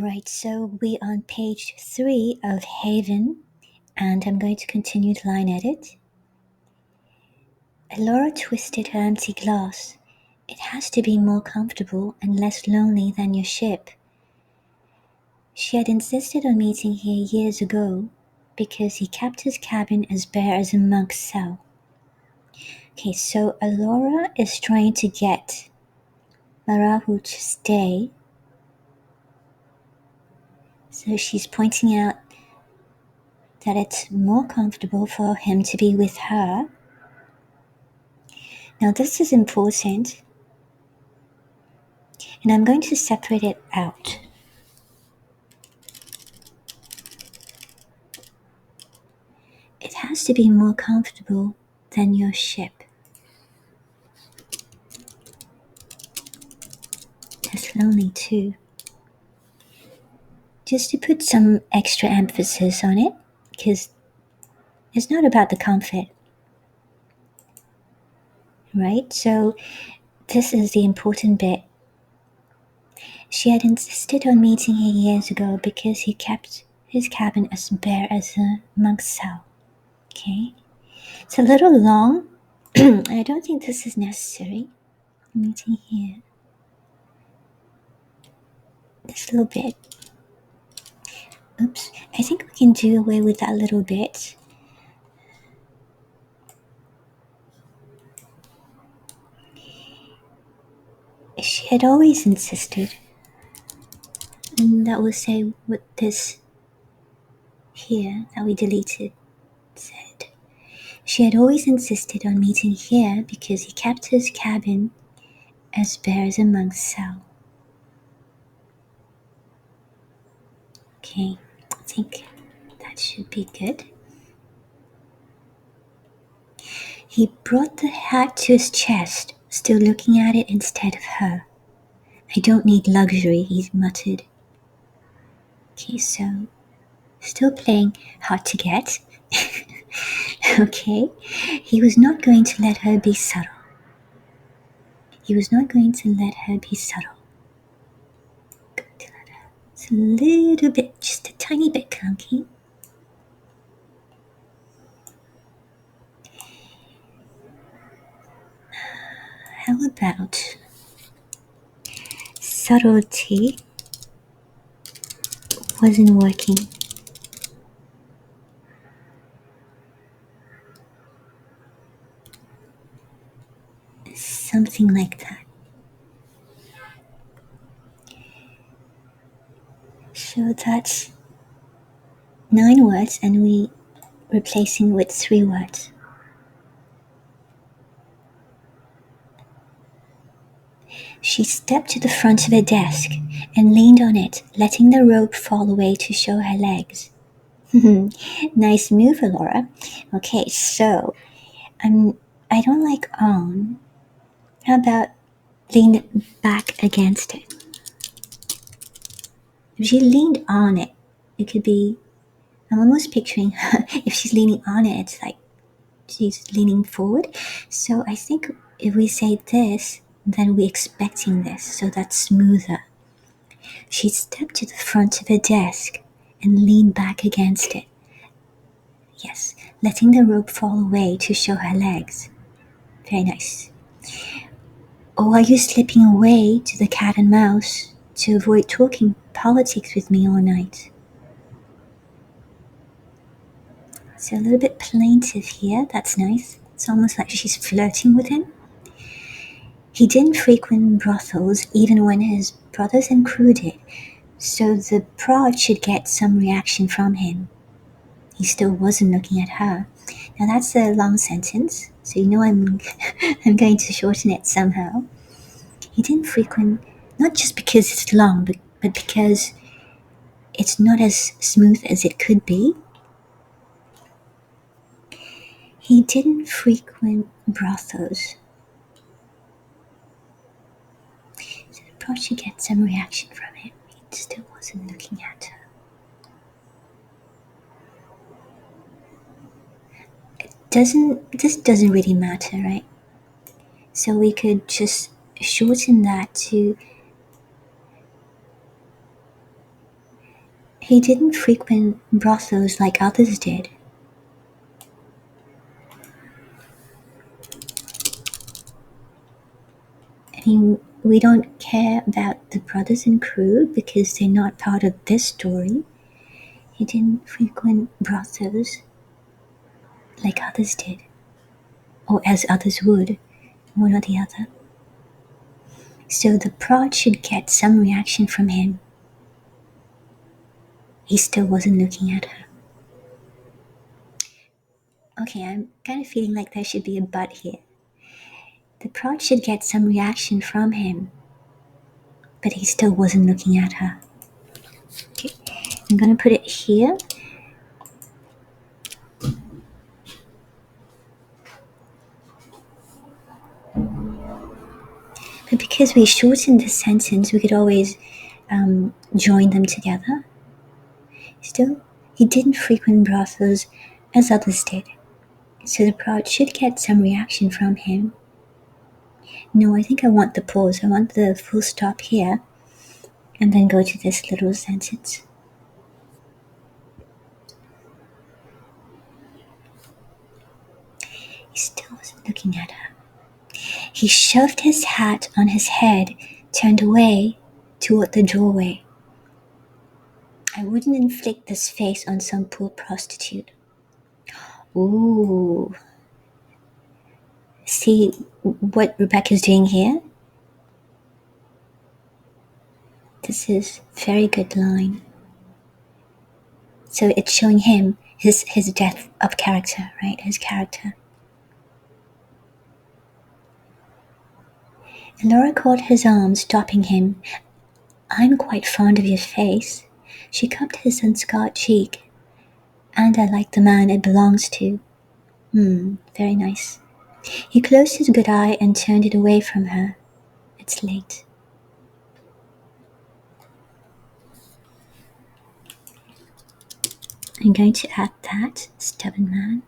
Right, so we're on page 3 of Haven, and I'm going to continue the line edit. Laura twisted her empty glass. It has to be more comfortable and less lonely than your ship. She had insisted on meeting here years ago because he kept his cabin as bare as a monk's cell. Okay, so Alora is trying to get Marahu to stay. So she's pointing out that it's more comfortable for him to be with her. Now this is important, and I'm going to separate it out. It has to be more comfortable than your ship. That's lonely too. Just to put some extra emphasis on it, because it's not about the comfort, right? So this is the important bit. She had insisted on meeting here years ago because he kept his cabin as bare as a monk's cell. Okay? It's a little long. I don't think this is necessary. Meeting here. This little bit. Oops. I think we can do away with that little bit. She had always insisted. And that will say what this here that we deleted said. She had always insisted on meeting here because he kept his cabin as bare as a monk's cell. Okay, I think that should be good. He brought the hat to his chest, still looking at it instead of her. I don't need luxury, he muttered. Okay, so still playing hard to get. Okay, he was not going to let her be subtle. He was not going to let her be subtle. It's a little bit, just a tiny bit clunky. How about subtlety wasn't working? Something like that. So that's 9 words, and we replacing with 3 words. She stepped to the front of a desk and leaned on it, letting the rope fall away to show her legs. Nice move, Laura. Okay, so I don't like on. How about lean back against it? If she leaned on it, it could be. I'm almost picturing her. If she's leaning on it, it's like she's leaning forward. So I think if we say this, then we're expecting this, so that's smoother. She stepped to the front of her desk and leaned back against it. Yes, letting the rope fall away to show her legs. Very nice. Or are you slipping away to the cat and mouse to avoid talking politics with me all night? So a little bit plaintive here, that's nice. It's almost like she's flirting with him. He didn't frequent brothels even when his brothers and crew did, so the prod should get some reaction from him. He still wasn't looking at her. Now that's a long sentence, so you know I'm going to shorten it somehow. He didn't frequent, not just because it's long, but because it's not as smooth as it could be. He didn't frequent brothels. So the prod should get some reaction from him. He still wasn't looking at her. This doesn't really matter, right? So we could just shorten that to He didn't frequent brothels like others did. I mean, we don't care about the brothers and crew because they're not part of this story. He didn't frequent brothels like others did, or as others would, one or the other. So the prod should get some reaction from him. He still wasn't looking at her. Okay, I'm kind of feeling like there should be a but here. The prod should get some reaction from him, but he still wasn't looking at her. Okay, I'm gonna put it here. But because we shortened the sentence, we could always join them together. Still, he didn't frequent brothels as others did, so the prod should get some reaction from him. No, I think I want the pause. I want the full stop here, and then go to this little sentence. He still wasn't looking at her. He shoved his hat on his head, turned away toward the doorway. I wouldn't inflict this face on some poor prostitute. Ooh. See what Rebecca's doing here? This is very good line. So it's showing him his depth of character, right? His character. And Laura caught his arm, stopping him. I'm quite fond of your face. She cupped his unscarred cheek. And I like the man it belongs to. Very nice. He closed his good eye and turned it away from her. It's late. I'm going to add that, stubborn man.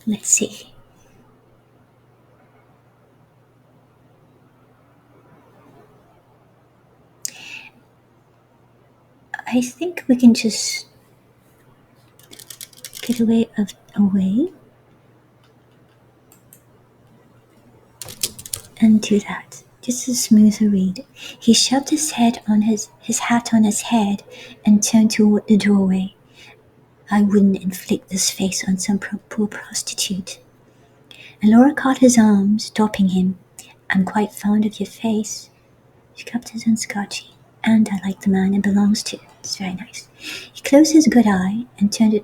Let's see. I think we can just get away and do that. Just a smoother read. He shoved his hat on his head and turned toward the doorway. I wouldn't inflict this face on some poor prostitute. And Laura caught his arm, stopping him. I'm quite fond of your face. She cupped his unscarred cheek. And I like the man it belongs to. It's very nice. He closed his good eye and turned the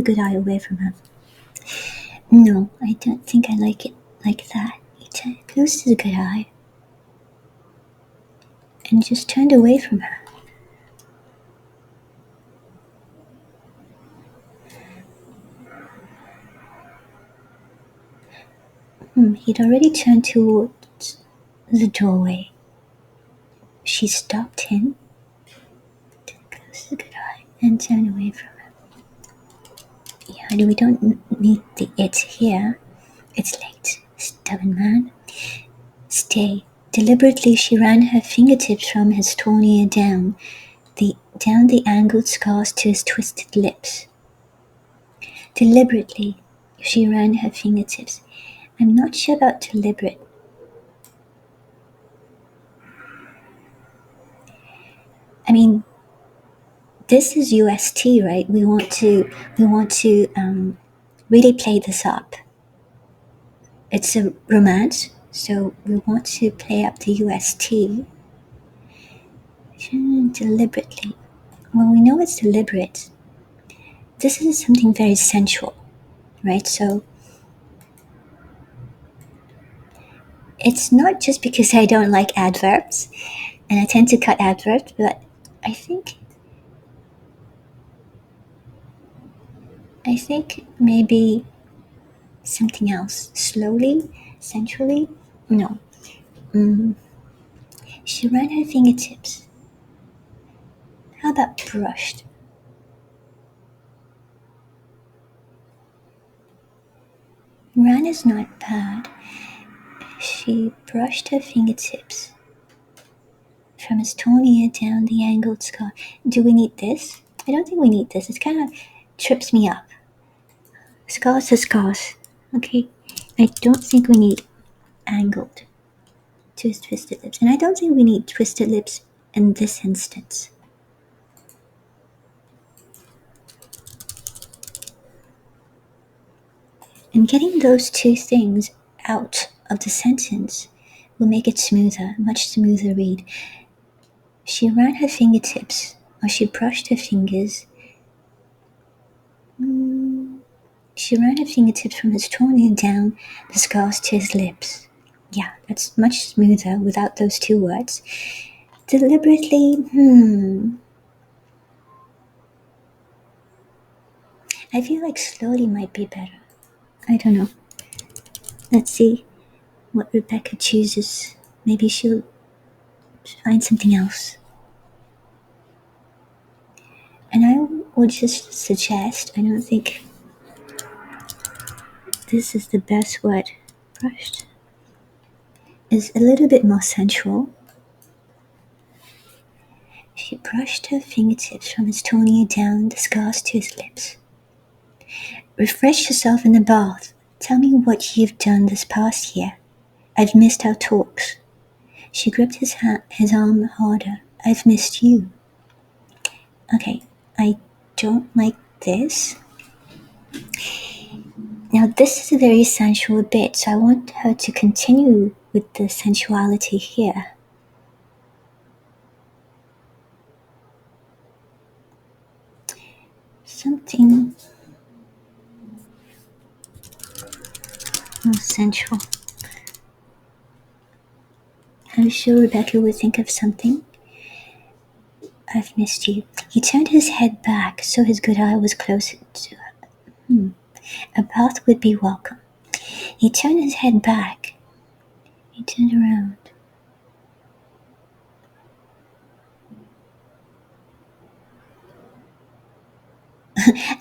good eye away from her. No, I don't think I like it like that. He closed his good eye and just turned away from her. He'd already turned towards the doorway. She stopped him, closed his good eye, and turned away from her. Yeah, we don't need the it here. It's late, stubborn man. Stay. Deliberately she ran her fingertips from his torn ear down the angled scars to his twisted lips. Deliberately she ran her fingertips. I'm not sure about deliberate. I mean, this is UST, right? We want to really play this up. It's a romance, so we want to play up the UST deliberately. Well, we know it's deliberate. This is something very sensual, right? So it's not just because I don't like adverbs, and I tend to cut adverbs, but I think maybe something else. Slowly, sensually? No. She ran her fingertips. How about brushed? Ran is not bad. She brushed her fingertips. from his toenail down the angled scar. Do we need this? I don't think we need this. It kind of trips me up. Scars are scars. Okay. I don't think we need angled to twisted lips. And I don't think we need twisted lips in this instance. And getting those two things out of the sentence will make it smoother, much smoother read. She ran her fingertips, or she brushed her fingers. She ran her fingertips from his toenail down the scars to his lips. Yeah, that's much smoother without those two words. Deliberately, I feel like slowly might be better. I don't know. Let's see what Rebecca chooses. Maybe she'll find something else. And I would just suggest, I don't think this is the best word. Brushed is a little bit more sensual. She brushed her fingertips from his toenail down the scars to his lips. Refresh yourself in the bath. Tell me what you've done this past year. I've missed our talks. She gripped his arm harder. I've missed you. Okay, I don't like this. Now this is a very sensual bit, so I want her to continue with the sensuality here. Something more sensual. I'm sure Rebecca would think of something. I've missed you. He turned his head back so his good eye was closer to her. A bath would be welcome. He turned his head back. He turned around.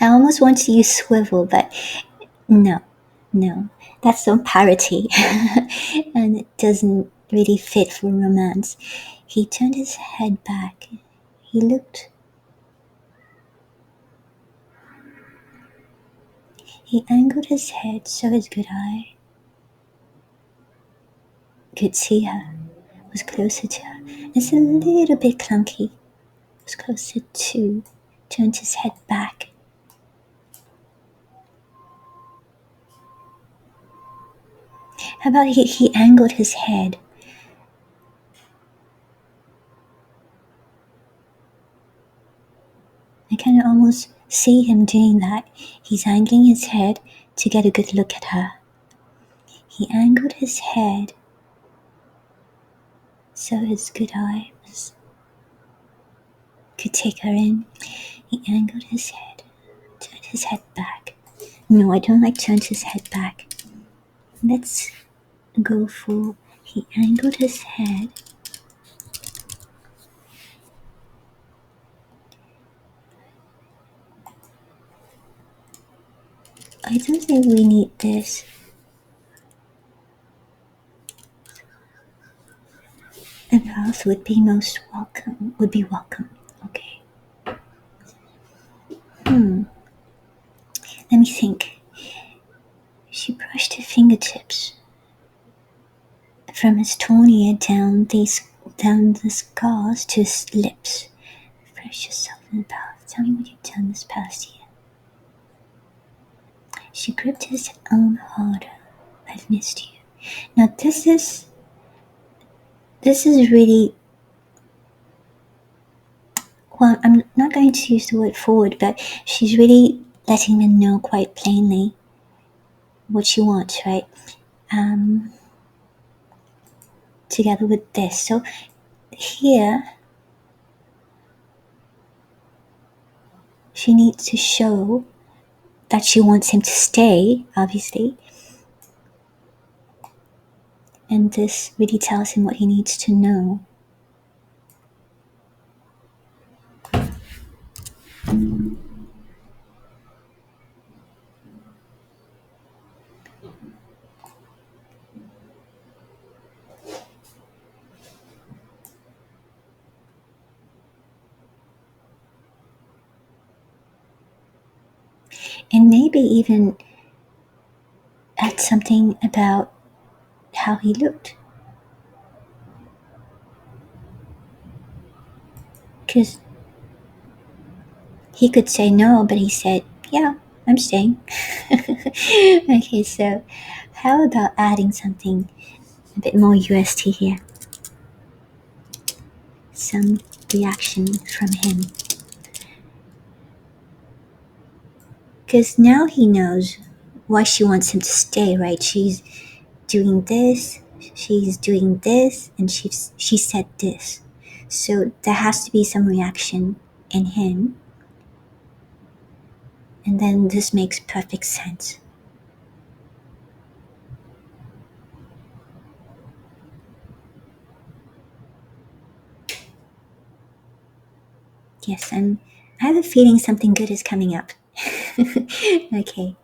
I almost want to use swivel, but no. That's some parody. And it doesn't really fit for romance. He turned his head back. He looked. He angled his head so his good eye could see her, was closer to her. It's a little bit clunky. Was closer to, turned his head back. How about he angled his head? I can almost see him doing that. He's angling his head to get a good look at her. He angled his head so his good eye could take her in. He angled his head, turned his head back. No, I don't like turned his head back. Let's go for he angled his head. I don't think we need this. A bath would be welcome. Okay. Let me think. She brushed her fingertips from his toenail down the scars to his lips. Refresh yourself in the bath. Tell me what you've done this past year. She gripped his arm harder. I've missed you. Now this is really, well, I'm not going to use the word forward, but she's really letting them know quite plainly what she wants, right? Together with this. So here she needs to show that she wants him to stay, obviously. And this really tells him what he needs to know. and maybe even add something about how he looked. Because he could say no, but he said, yeah, I'm staying. Okay, so how about adding something a bit more UST here? Some reaction from him. Because now he knows why she wants him to stay, right? Doing this, she's doing this, and she said this. So there has to be some reaction in him, and then this makes perfect sense. Yes, I have a feeling something good is coming up. Okay.